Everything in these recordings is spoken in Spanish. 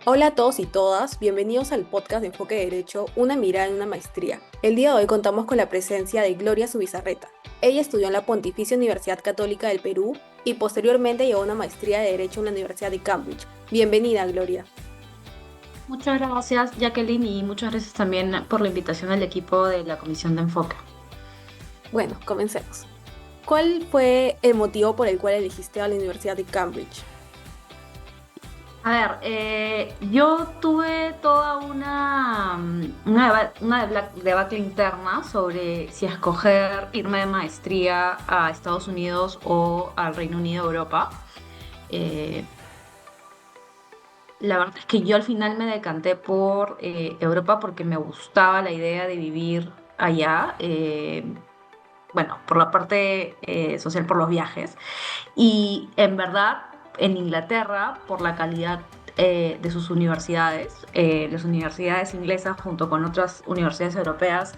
Hola a todos y todas, bienvenidos al podcast de Enfoque Derecho, una mirada en una maestría. El día de hoy contamos con la presencia de Gloria Zubizarreta. Ella estudió en la Pontificia Universidad Católica del Perú y posteriormente llevó una maestría de Derecho en la Universidad de Cambridge. Bienvenida, Gloria. Muchas gracias, Jacqueline, y muchas gracias también por la invitación al equipo de la Comisión de Enfoque. Bueno, comencemos. ¿Cuál fue el motivo por el cual elegiste a la Universidad de Cambridge? A ver, yo tuve toda una debacle interna sobre si escoger irme de maestría a Estados Unidos o al Reino Unido, Europa. Eh, la verdad es que yo al final me decanté por Europa porque me gustaba la idea de vivir allá. Bueno, por la parte social, por los viajes. Y en verdad, en Inglaterra, por la calidad de sus universidades, las universidades inglesas junto con otras universidades europeas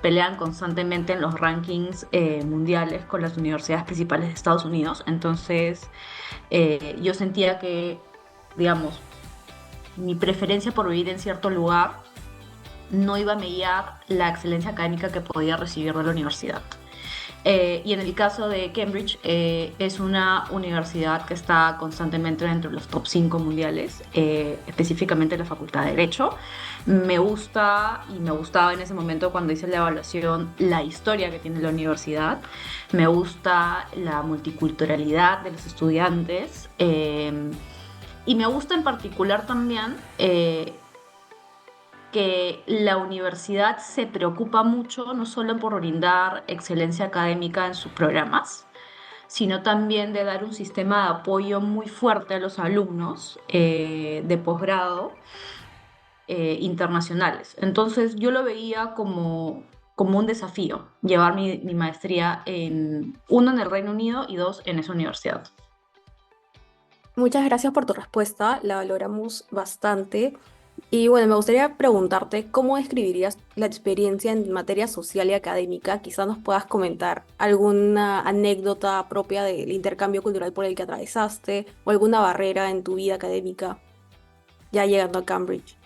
pelean constantemente en los rankings mundiales con las universidades principales de Estados Unidos. Entonces, yo sentía que, digamos, mi preferencia por vivir en cierto lugar no iba a mediar la excelencia académica que podía recibir de la universidad. Y en el caso de Cambridge, es una universidad que está constantemente dentro de los top 5 mundiales, específicamente la Facultad de Derecho. Me gusta y me gustaba en ese momento cuando hice la evaluación la historia que tiene la universidad. Me gusta la multiculturalidad de los estudiantes. Y me gusta en particular también que la universidad se preocupa mucho no solo por brindar excelencia académica en sus programas, sino también de dar un sistema de apoyo muy fuerte a los alumnos de posgrado internacionales. Entonces yo lo veía como un desafío, llevar mi maestría uno, en el Reino Unido y dos, en esa universidad. Muchas gracias por tu respuesta, la valoramos bastante. Y bueno, me gustaría preguntarte cómo describirías la experiencia en materia social y académica. Quizás nos puedas comentar alguna anécdota propia del intercambio cultural por el que atravesaste o alguna barrera en tu vida académica ya llegando a Cambridge.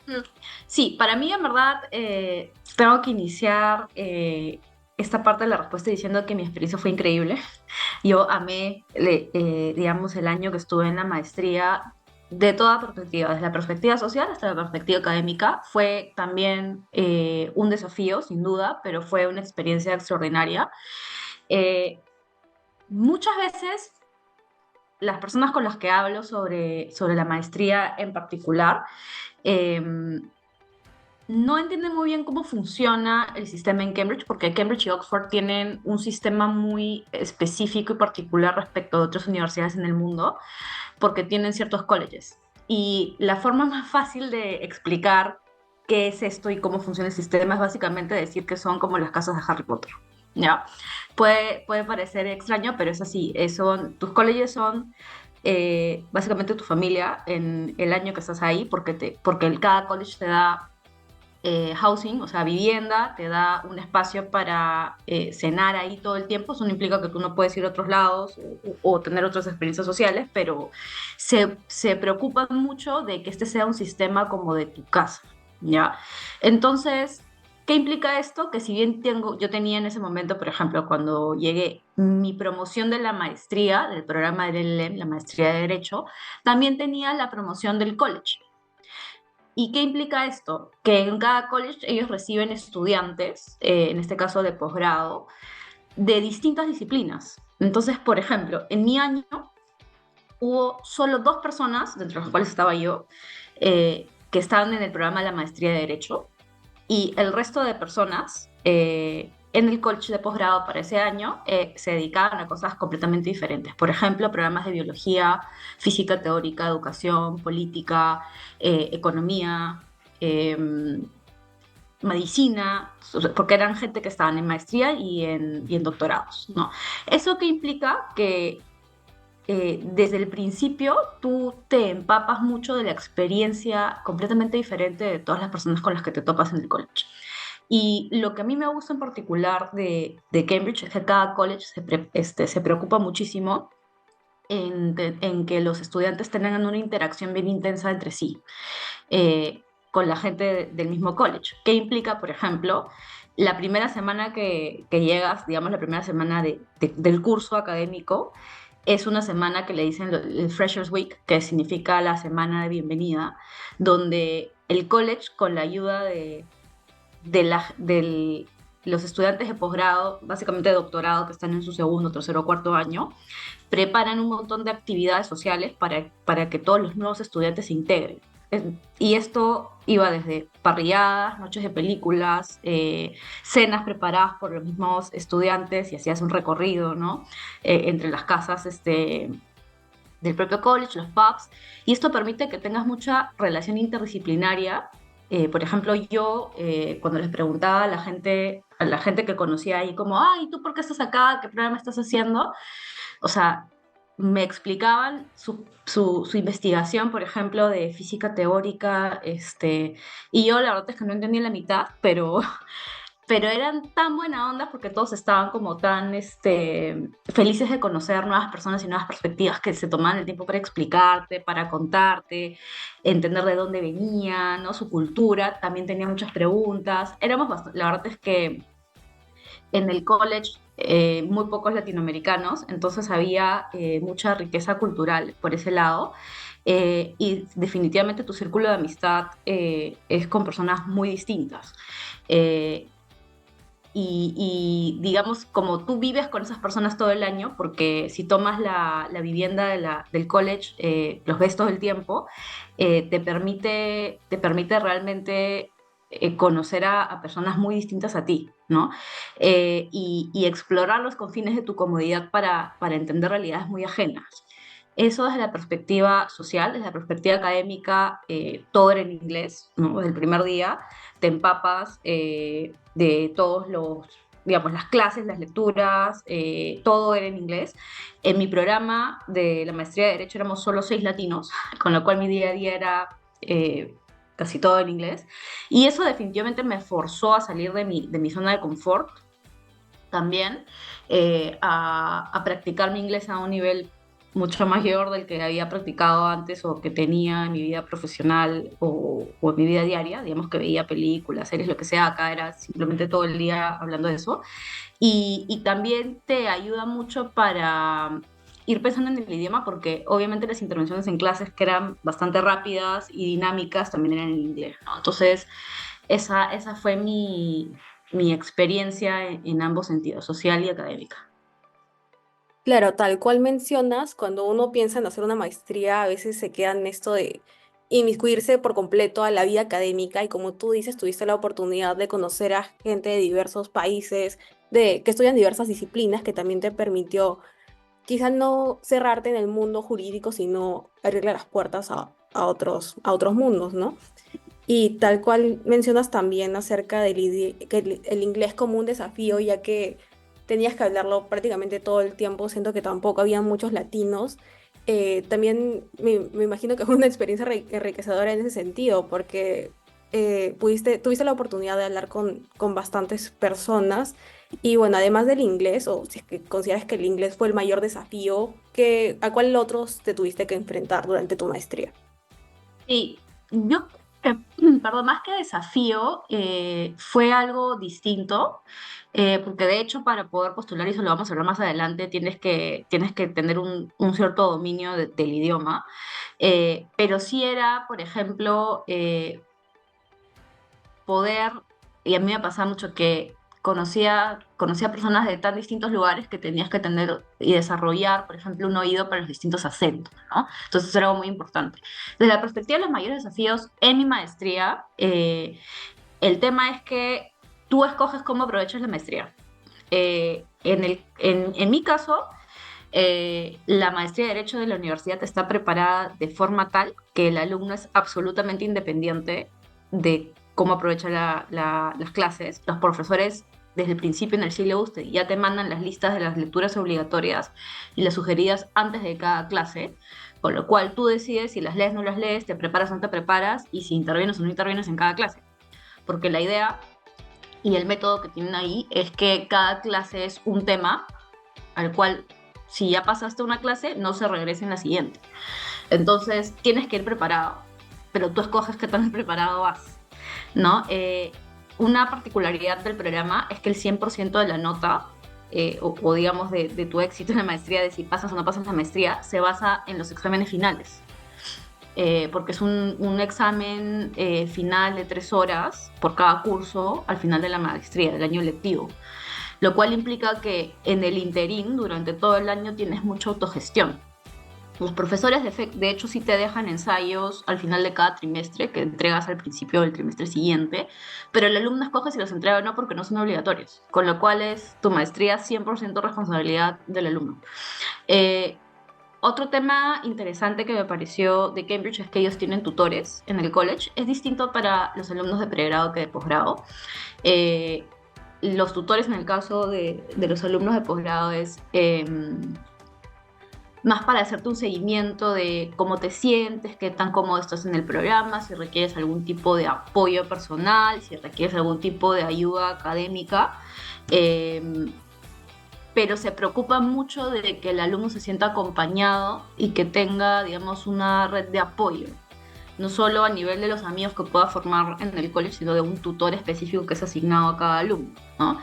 Mm. Sí, para mí en verdad tengo que iniciar esta parte de la respuesta diciendo que mi experiencia fue increíble. Yo amé, digamos, el año que estuve en la maestría de toda perspectiva, desde la perspectiva social hasta la perspectiva académica. Fue también un desafío, sin duda, pero fue una experiencia extraordinaria. Eh, Muchas veces las personas con las que hablo sobre la maestría en particular, eh, no entienden muy bien cómo funciona el sistema en Cambridge, porque Cambridge y Oxford tienen un sistema muy específico y particular respecto de otras universidades en el mundo, porque tienen ciertos colleges. Y la forma más fácil de explicar qué es esto y cómo funciona el sistema es básicamente decir que son como las casas de Harry Potter. ¿Ya? Puede parecer extraño, pero es así. Tus colleges son básicamente tu familia en el año que estás ahí, porque cada college te da housing, o sea, vivienda, te da un espacio para cenar ahí todo el tiempo. Eso no implica que tú no puedes ir a otros lados o tener otras experiencias sociales, pero se preocupan mucho de que este sea un sistema como de tu casa, ¿ya? Entonces, ¿qué implica esto? Que si bien yo tenía en ese momento, por ejemplo, cuando llegué mi promoción de la maestría, del programa del LLM, la maestría de Derecho, también tenía la promoción del college. ¿Y qué implica esto? Que en cada college ellos reciben estudiantes, en este caso de posgrado, de distintas disciplinas. Entonces, por ejemplo, en mi año hubo solo dos personas, dentro de las cuales estaba yo, que estaban en el programa de la maestría de Derecho, y el resto de personas en el college de posgrado para ese año se dedicaban a cosas completamente diferentes. Por ejemplo, programas de biología, física teórica, educación, política, economía, eh, medicina, porque eran gente que estaban en maestría y en doctorados, ¿no? ¿Eso qué implica? Que desde el principio tú te empapas mucho de la experiencia completamente diferente de todas las personas con las que te topas en el college. Y lo que a mí me gusta en particular de Cambridge es que cada college se preocupa muchísimo en que los estudiantes tengan una interacción bien intensa entre sí, con la gente del mismo college. ¿Qué implica, por ejemplo, la primera semana que llegas, digamos, la primera semana del curso académico? Es una semana que le dicen el Freshers Week, que significa la semana de bienvenida, donde el college, con la ayuda de los estudiantes de posgrado, básicamente de doctorado, que están en su segundo, tercero o cuarto año, preparan un montón de actividades sociales para que todos los nuevos estudiantes se integren. Y esto iba desde parrilladas, noches de películas, cenas preparadas por los mismos estudiantes y hacías un recorrido, ¿no? Entre las casas del propio college, los pubs, y esto permite que tengas mucha relación interdisciplinaria. Por ejemplo, yo cuando les preguntaba a la gente que conocía ahí, como, ay, ¿tú por qué estás acá? ¿Qué programa estás haciendo? O sea, me explicaban su investigación, por ejemplo, de física teórica, y yo la verdad es que no entendí la mitad, pero eran tan buena onda porque todos estaban como tan felices de conocer nuevas personas y nuevas perspectivas que se tomaban el tiempo para explicarte, para contarte, entender de dónde venían, ¿no? Su cultura, también tenía muchas preguntas. La verdad es que en el college muy pocos latinoamericanos, entonces había mucha riqueza cultural por ese lado. Y definitivamente tu círculo de amistad es con personas muy distintas. Eh, digamos, como tú vives con esas personas todo el año, porque si tomas la vivienda del college, los ves todo el tiempo, te permite realmente conocer a personas muy distintas a ti, ¿no? Y explorar los confines de tu comodidad para entender realidades muy ajenas. Eso desde la perspectiva social, desde la perspectiva académica, todo era en inglés, ¿no? Desde el primer día te empapas de todos digamos, las clases, las lecturas, todo era en inglés. En mi programa de la maestría de Derecho éramos solo 6 latinos, con lo cual mi día a día era casi todo en inglés. Y eso definitivamente me forzó a salir de mi zona de confort también, a practicar mi inglés a un nivel mucho mayor del que había practicado antes o que tenía en mi vida profesional o en mi vida diaria, digamos que veía películas, series, lo que sea, acá era simplemente todo el día hablando de eso. Y también te ayuda mucho para ir pensando en el idioma porque obviamente las intervenciones en clases que eran bastante rápidas y dinámicas también eran en inglés, ¿no? Entonces, esa fue mi experiencia en ambos sentidos, social y académica. Claro, tal cual mencionas, cuando uno piensa en hacer una maestría, a veces se queda en esto de inmiscuirse por completo a la vida académica y como tú dices, tuviste la oportunidad de conocer a gente de diversos países, de que estudian diversas disciplinas, que también te permitió quizás no cerrarte en el mundo jurídico, sino abrirle las puertas a otros mundos, ¿no? Y tal cual mencionas también acerca que el inglés como un desafío, ya que tenías que hablarlo prácticamente todo el tiempo, siento que tampoco había muchos latinos. También me imagino que fue una experiencia enriquecedora en ese sentido, porque tuviste la oportunidad de hablar con bastantes personas. Y bueno, además del inglés, o si es que consideras que el inglés fue el mayor desafío, ¿a cuál otros te tuviste que enfrentar durante tu maestría? Sí, yo, perdón, más que desafío, fue algo distinto, porque de hecho para poder postular, y eso lo vamos a hablar más adelante, tienes que tener un cierto dominio del idioma, pero sí era, por ejemplo, poder, y a mí me pasaba mucho que conocía personas de tan distintos lugares que tenías que tener y desarrollar, por ejemplo, un oído para los distintos acentos, ¿no? Entonces eso era algo muy importante. Desde la perspectiva de los mayores desafíos en mi maestría, el tema es que tú escoges cómo aprovechas la maestría. En mi caso, la maestría de Derecho de la universidad está preparada de forma tal que el alumno es absolutamente independiente de cómo aprovecha las clases. Los profesores, desde el principio en el syllabus, ya te mandan las listas de las lecturas obligatorias y las sugeridas antes de cada clase, con lo cual tú decides si las lees o no las lees, te preparas o no te preparas y si intervienes o no intervienes en cada clase. Porque la idea y el método que tienen ahí es que cada clase es un tema al cual Si ya pasaste una clase, no se regresa en la siguiente. Entonces, tienes que ir preparado, pero tú escoges qué tan preparado vas, ¿no? Una particularidad del programa es que el 100% de la nota, o digamos de tu éxito en la maestría, de si pasas o no pasas la maestría, se basa en los exámenes finales. Porque es un examen final de 3 horas por cada curso al final de la maestría, del año lectivo, lo cual implica que en el interín, durante todo el año, tienes mucha autogestión. Los profesores, de hecho, sí te dejan ensayos al final de cada trimestre que entregas al principio del trimestre siguiente, pero el alumno escoge si los entrega o no porque no son obligatorios, con lo cual es tu maestría 100% responsabilidad del alumno. Eh, Otro tema interesante que me pareció de Cambridge es que ellos tienen tutores en el college. Es distinto para los alumnos de pregrado que de posgrado. Eh, los tutores en el caso de los alumnos de posgrado es más para hacerte un seguimiento de cómo te sientes, qué tan cómodo estás en el programa, si requieres algún tipo de apoyo personal, si requieres algún tipo de ayuda académica. Eh, pero se preocupa mucho de que el alumno se sienta acompañado y que tenga, digamos, una red de apoyo, no solo a nivel de los amigos que pueda formar en el colegio, sino de un tutor específico que es asignado a cada alumno, ¿no?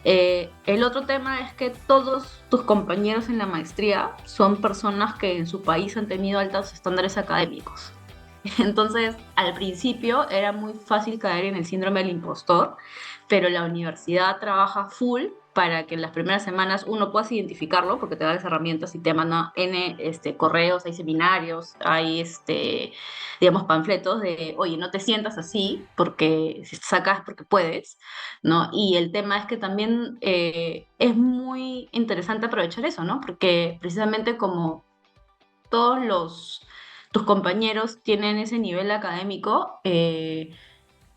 El otro tema es que todos tus compañeros en la maestría son personas que en su país han tenido altos estándares académicos. Entonces, al principio era muy fácil caer en el síndrome del impostor, pero la universidad trabaja full para que en las primeras semanas uno puedas identificarlo, porque te da las herramientas y te manda N correos, hay seminarios, hay digamos, panfletos de, oye, no te sientas así, porque si estás acá es porque puedes, ¿no? Y el tema es que también es muy interesante aprovechar eso, ¿no? Porque precisamente como todos tus compañeros tienen ese nivel académico,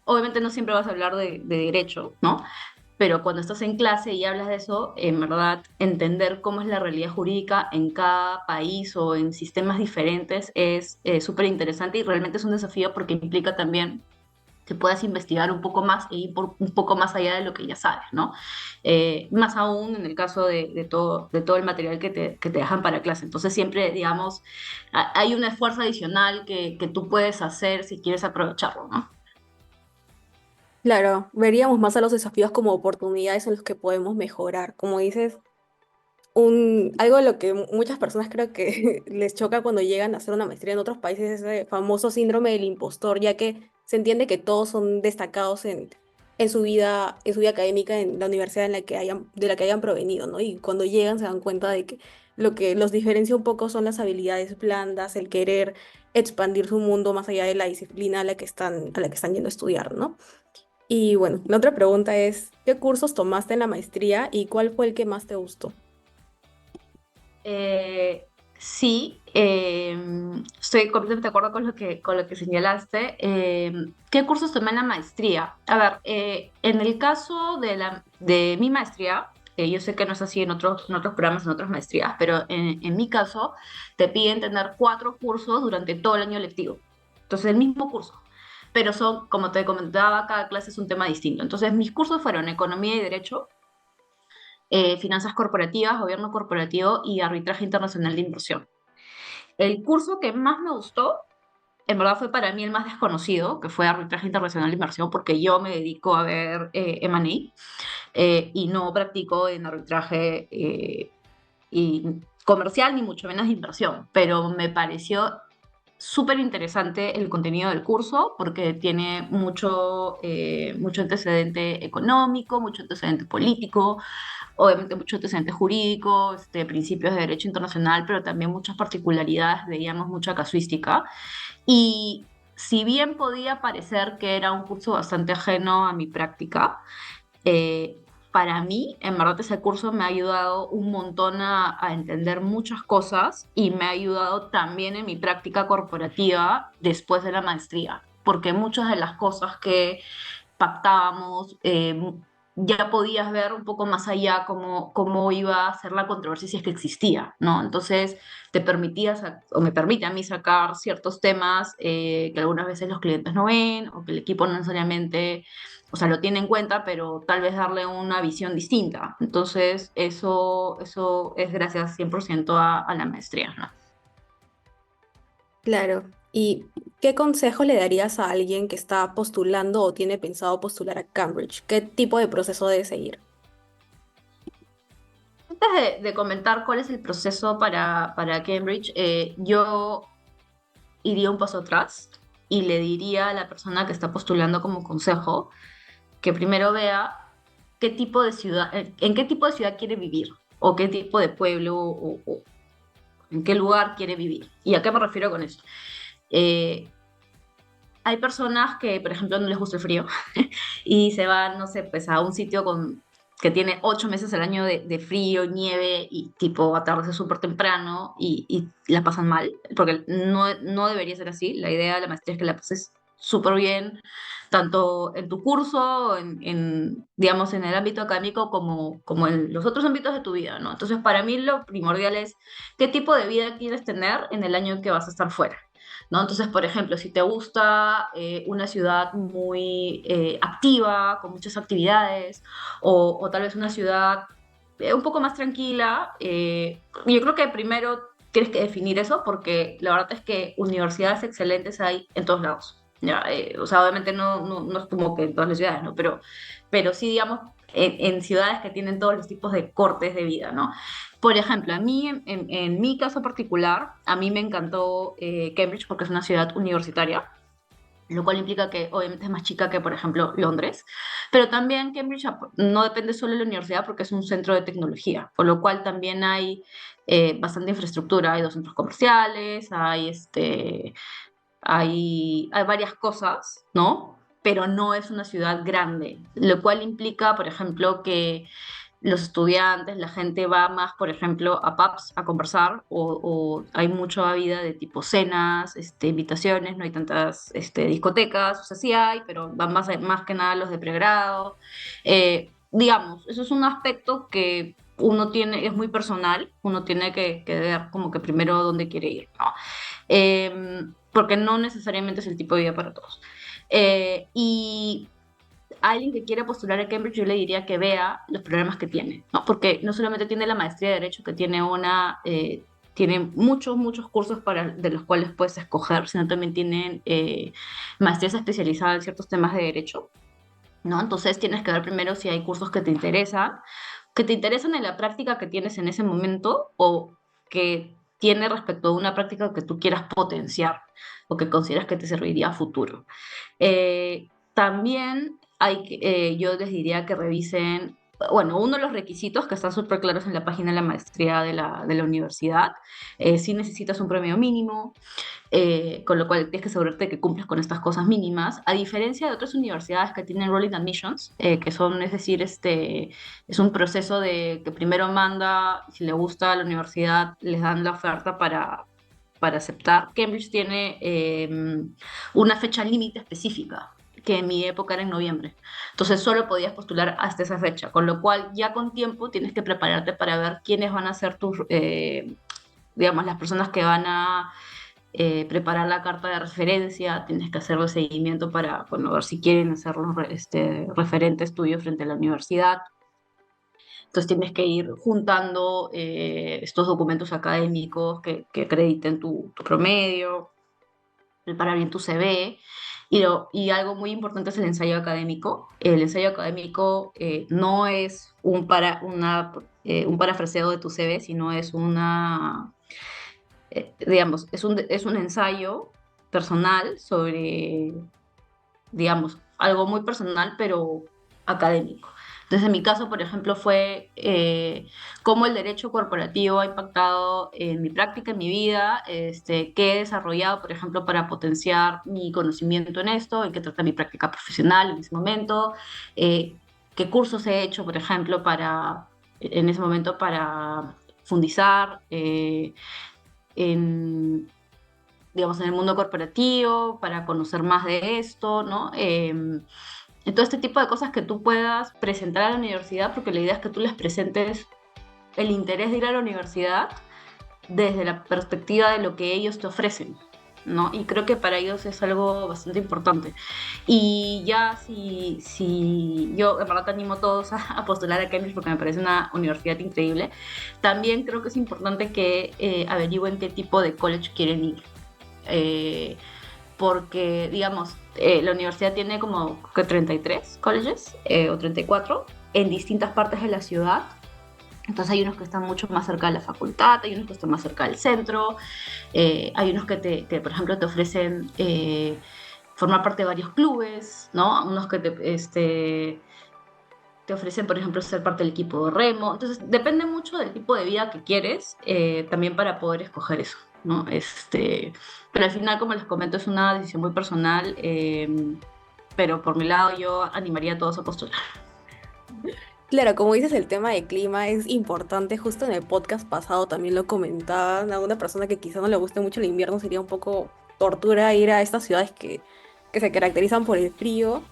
obviamente no siempre vas a hablar de derecho, ¿no? Pero cuando estás en clase y hablas de eso, en verdad, entender cómo es la realidad jurídica en cada país o en sistemas diferentes es súper interesante y realmente es un desafío porque implica también que puedas investigar un poco más e ir un poco más allá de lo que ya sabes, ¿no? Más aún en el caso de todo el material que te dejan para clase. Entonces siempre, digamos, hay un esfuerzo adicional que tú puedes hacer si quieres aprovecharlo, ¿no? Claro, veríamos más a los desafíos como oportunidades en los que podemos mejorar. Como dices, algo de lo que muchas personas creo que les choca cuando llegan a hacer una maestría en otros países es ese famoso síndrome del impostor, ya que se entiende que todos son destacados en su vida académica en la universidad de la que hayan provenido, ¿no? Y cuando llegan se dan cuenta de que lo que los diferencia un poco son las habilidades blandas, el querer expandir su mundo más allá de la disciplina a la que están yendo a estudiar, ¿no? Y bueno, la otra pregunta es, ¿qué cursos tomaste en la maestría y cuál fue el que más te gustó? Eh, sí, estoy completamente de acuerdo con lo que señalaste. ¿Qué cursos tomé en la maestría? A ver, en el caso de mi maestría, yo sé que no es así en otros programas, en otras maestrías, pero en mi caso te piden tener 4 cursos durante todo el año lectivo. Entonces, el mismo curso. Pero son, como te comentaba, cada clase es un tema distinto. Entonces, mis cursos fueron Economía y Derecho, finanzas corporativas, gobierno corporativo y arbitraje internacional de inversión. El curso que más me gustó, en verdad fue para mí el más desconocido, que fue arbitraje internacional de inversión, porque yo me dedico a ver M&A y no practico en arbitraje y comercial, ni mucho menos de inversión, pero me pareció súper interesante el contenido del curso porque tiene mucho antecedente económico, mucho antecedente político, obviamente mucho antecedente jurídico, principios de derecho internacional, pero también muchas particularidades, veíamos mucha casuística. Y si bien podía parecer que era un curso bastante ajeno a mi práctica, eh, para mí, en verdad, ese curso me ha ayudado un montón a entender muchas cosas y me ha ayudado también en mi práctica corporativa después de la maestría, porque muchas de las cosas que pactábamos, ya podías ver un poco más allá cómo iba a ser la controversia si es que existía, ¿no? Entonces te permitía, o me permite a mí sacar ciertos temas que algunas veces los clientes no ven o que el equipo no necesariamente, o sea, lo tiene en cuenta, pero tal vez darle una visión distinta. Entonces eso es gracias 100% a la maestría, ¿no? Claro. ¿Y qué consejo le darías a alguien que está postulando o tiene pensado postular a Cambridge? ¿Qué tipo de proceso debe seguir? Antes de comentar cuál es el proceso para Cambridge, yo iría un paso atrás y le diría a la persona que está postulando como consejo que primero vea qué tipo de ciudad, en qué tipo de ciudad quiere vivir, o qué tipo de pueblo, o en qué lugar quiere vivir. ¿Y a qué me refiero con eso? Eh, Hay personas que, por ejemplo, no les gusta el frío y se van, no sé, pues a un sitio que tiene 8 meses al año de frío, nieve y tipo atardecer súper temprano y la pasan mal, porque no debería ser así. La idea de la maestría es que la pases súper bien, tanto en tu curso, digamos, en el ámbito académico como en los otros ámbitos de tu vida, ¿no? Entonces, para mí lo primordial es qué tipo de vida quieres tener en el año que vas a estar fuera. ¿No? Entonces, por ejemplo, si te gusta una ciudad muy activa, con muchas actividades, o tal vez una ciudad un poco más tranquila, yo creo que primero tienes que definir eso porque la verdad es que universidades excelentes hay en todos lados. ¿Ya? O sea, obviamente no es como que en todas las ciudades, ¿no? Pero sí, digamos, en ciudades que tienen todos los tipos de cortes de vida, ¿no? Por ejemplo, a mí, en mi caso particular, a mí me encantó Cambridge porque es una ciudad universitaria, lo cual implica que obviamente es más chica que, por ejemplo, Londres, pero también Cambridge no depende solo de la universidad porque es un centro de tecnología, por lo cual también hay bastante infraestructura, hay dos centros comerciales, hay varias cosas, ¿no? Pero no es una ciudad grande, lo cual implica, por ejemplo, que los estudiantes, la gente va más, por ejemplo, a pubs a conversar o hay mucha vida de tipo cenas, invitaciones, no hay tantas discotecas, o sea, sí hay, pero van más que nada los de pregrado. Digamos, eso es un aspecto que uno tiene, es muy personal, uno tiene que ver como que primero dónde quiere ir, ¿no? Porque no necesariamente es el tipo de vida para todos. Y a alguien que quiera postular a Cambridge, yo le diría que vea los programas que tiene, ¿no? Porque no solamente tiene la maestría de Derecho, que tiene muchos cursos de los cuales puedes escoger, sino también tienen maestrías especializadas en ciertos temas de Derecho, ¿no? Entonces tienes que ver primero si hay cursos que te interesan en la práctica que tienes en ese momento o que tiene respecto a una práctica que tú quieras potenciar o que consideras que te serviría a futuro. También yo les diría que revisen, bueno, uno de los requisitos que están súper claros en la página de la maestría de la universidad, si necesitas un premio mínimo, con lo cual tienes que asegurarte que cumples con estas cosas mínimas, a diferencia de otras universidades que tienen rolling admissions, que son, es decir, es un proceso de que primero manda, si le gusta a la universidad, les dan la oferta para aceptar. Cambridge tiene una fecha límite específica, que en mi época era en noviembre. Entonces solo podías postular hasta esa fecha, con lo cual ya con tiempo tienes que prepararte para ver quiénes van a ser digamos, las personas que van a preparar la carta de referencia, tienes que hacer el seguimiento para, bueno, ver si quieren hacer los referentes tuyos frente a la universidad. Entonces tienes que ir juntando estos documentos académicos que acrediten tu promedio, preparar bien tu CV. Y algo muy importante es el ensayo académico. El ensayo académico no es un parafraseado de tu CV, sino es digamos, es un ensayo personal sobre, digamos, algo muy personal, pero académico. Entonces, en mi caso, por ejemplo, fue cómo el derecho corporativo ha impactado en mi práctica, en mi vida, qué he desarrollado, por ejemplo, para potenciar mi conocimiento en esto, en qué trata mi práctica profesional en ese momento, eh, qué cursos he hecho, por ejemplo, en ese momento para fundizar en, digamos, en el mundo corporativo, para conocer más de esto, ¿no? Y todo este tipo de cosas que tú puedas presentar a la universidad, porque la idea es que tú les presentes el interés de ir a la universidad desde la perspectiva de lo que ellos te ofrecen, ¿no? Y creo que para ellos es algo bastante importante. Y ya si yo en verdad te animo a todos a postular a Cambridge porque me parece una universidad increíble, también creo que es importante que averigüen qué tipo de college quieren ir. Eh, Porque, digamos, la universidad tiene como que 33 colleges o 34 en distintas partes de la ciudad. Entonces hay unos que están mucho más cerca de la facultad, hay unos que están más cerca del centro, hay unos por ejemplo, te ofrecen formar parte de varios clubes, ¿no? Unos que te ofrecen, por ejemplo, ser parte del equipo de remo. Entonces depende mucho del tipo de vida que quieres también para poder escoger eso, ¿no? Pero al final, como les comento, es una decisión muy personal, pero por mi lado yo animaría a todos a postular. Claro, como dices, el tema de clima es importante. Justo en el podcast pasado también lo comentaban. A una persona que quizá no le guste mucho el invierno sería un poco tortura ir a estas ciudades que se caracterizan por el frío.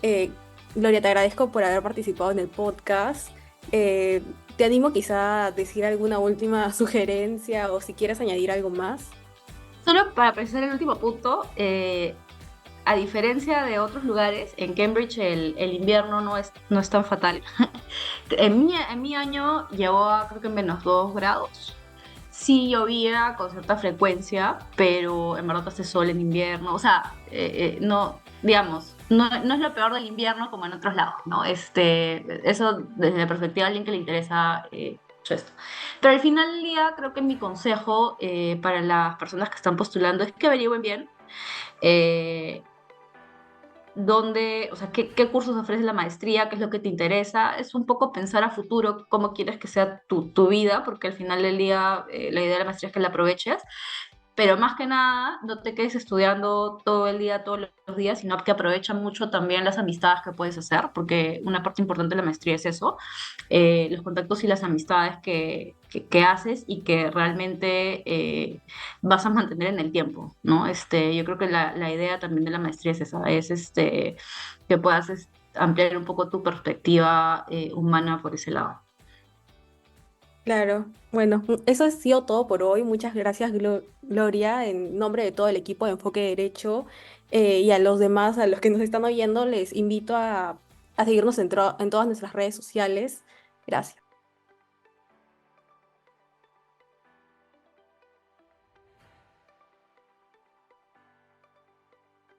Eh, Gloria, te agradezco por haber participado en el podcast. Eh, Te animo quizá a decir alguna última sugerencia o si quieres añadir algo más. Solo para precisar el último punto, a diferencia de otros lugares, en Cambridge el invierno no es tan fatal. En mi año llegó a creo que -2 grados. Sí llovía con cierta frecuencia, pero en verdad hace sol en invierno. O sea, no, digamos, no es lo peor del invierno como en otros lados, ¿no? Eso desde la perspectiva de alguien que le interesa mucho esto. Pero al final del día, creo que mi consejo para las personas que están postulando es que averigüen bien. eh, o sea, qué cursos ofrece la maestría, qué es lo que te interesa. Es un poco pensar a futuro cómo quieres que sea tu vida, porque al final del día la idea de la maestría es que la aproveches. Pero más que nada, no te quedes estudiando todo el día, todos los días, sino que aprovecha mucho también las amistades que puedes hacer, porque una parte importante de la maestría es eso, los contactos y las amistades que haces y que realmente vas a mantener en el tiempo, ¿no? Yo creo que la idea también de la maestría es esa, es que puedas ampliar un poco tu perspectiva humana por ese lado. Claro, bueno, eso ha sido todo por hoy. Muchas gracias, Gloria, en nombre de todo el equipo de Enfoque Derecho, y a los demás, a los que nos están oyendo, les invito a seguirnos en todas nuestras redes sociales. Gracias.